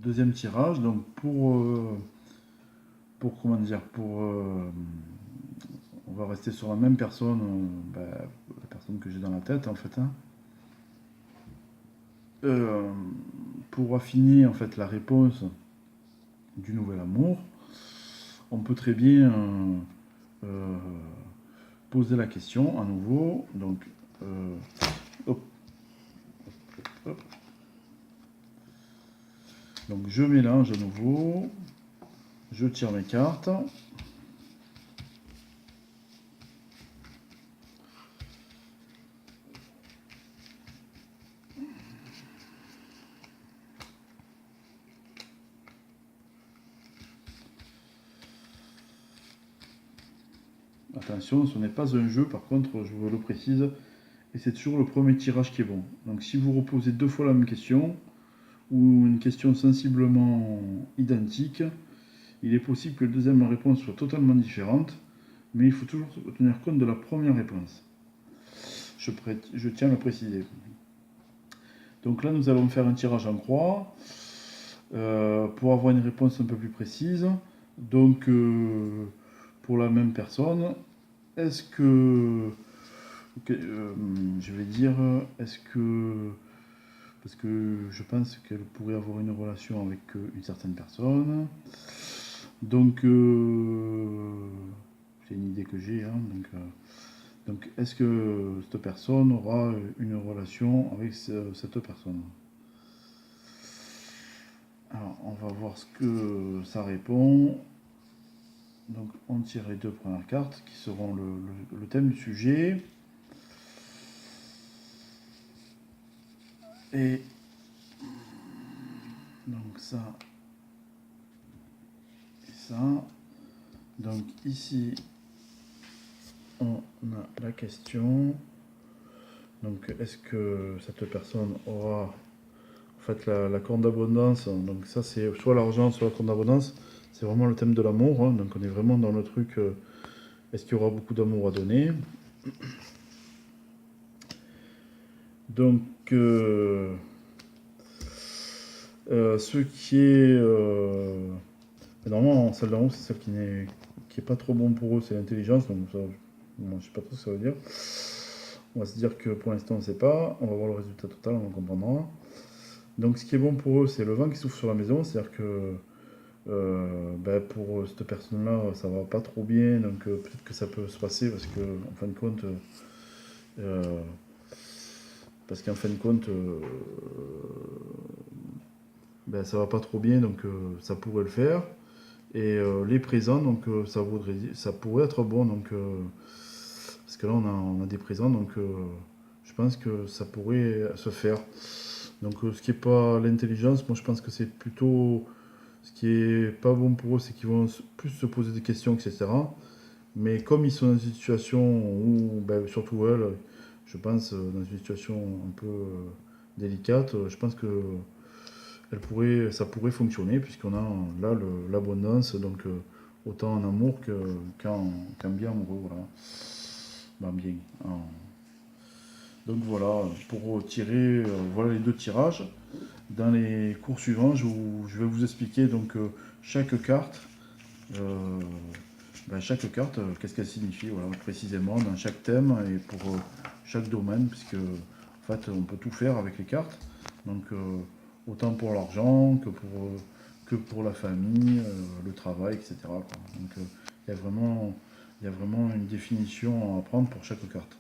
deuxième tirage, donc pour comment dire, on va rester sur la même personne, la personne que j'ai dans la tête en fait, hein. Pour affiner en fait la réponse du nouvel amour, on peut très bien euh, poser la question à nouveau. Donc, hop, hop. Donc je mélange à nouveau, je tire mes cartes. Attention, ce n'est pas un jeu, par contre, je vous le précise, et c'est toujours le premier tirage qui est bon. Donc si vous reposez deux fois la même question, ou une question sensiblement identique, il est possible que la deuxième réponse soit totalement différente, mais il faut toujours tenir compte de la première réponse. Je tiens à le préciser. Donc là, nous allons faire un tirage en croix pour avoir une réponse un peu plus précise. Donc, pour la même personne, est-ce que... je vais dire, est-ce que... Parce que je pense qu'elle pourrait avoir une relation avec une certaine personne. Donc, c'est une idée que j'ai. Hein, donc est-ce que cette personne aura une relation avec cette personne? Alors, on va voir ce que ça répond. Donc, on tire les deux premières cartes qui seront le thème du sujet. Et donc ça et ça. Donc ici, on a la question. Donc est-ce que cette personne aura en fait la corne d'abondance? Donc ça c'est soit l'argent, soit la corne d'abondance. C'est vraiment le thème de l'amour. Hein. Donc on est vraiment dans le truc. Est-ce qu'il y aura beaucoup d'amour à donner? Donc ce qui est normalement celle d'en haut, c'est celle qui est pas trop bon pour eux, c'est l'intelligence. Donc ça, moi, je sais pas trop ce que ça veut dire. On va se dire que pour l'instant on ne sait pas. On va voir le résultat total, on comprendra. Donc ce qui est bon pour eux, c'est le vent qui souffle sur la maison, c'est-à-dire que pour cette personne-là, ça va pas trop bien, donc peut-être que ça peut se passer parce que en fin de compte, euh, parce qu'en fin de compte, ça va pas trop bien, donc ça pourrait le faire. Et les présents, donc ça pourrait être bon, donc parce que là on a des présents, donc je pense que ça pourrait se faire. Donc ce qui est pas l'intelligence, moi je pense que c'est plutôt ce qui est pas bon pour eux, c'est qu'ils vont plus se poser des questions, etc. Mais comme ils sont dans une situation où, surtout elle, je pense, dans une situation un peu délicate, je pense que ça pourrait fonctionner, puisqu'on a là l'abondance, donc autant en amour qu'en bien amoureux. Voilà. Bien. Donc voilà, pour tirer, voilà les deux tirages. Dans les cours suivants, je vais vous expliquer donc chaque carte. euh, chaque carte, qu'est-ce qu'elle signifie, voilà, précisément dans chaque thème et pour chaque domaine, puisque en fait on peut tout faire avec les cartes. Donc autant pour l'argent que pour la famille, le travail, etc. Quoi. Donc il y a vraiment une définition à prendre pour chaque carte.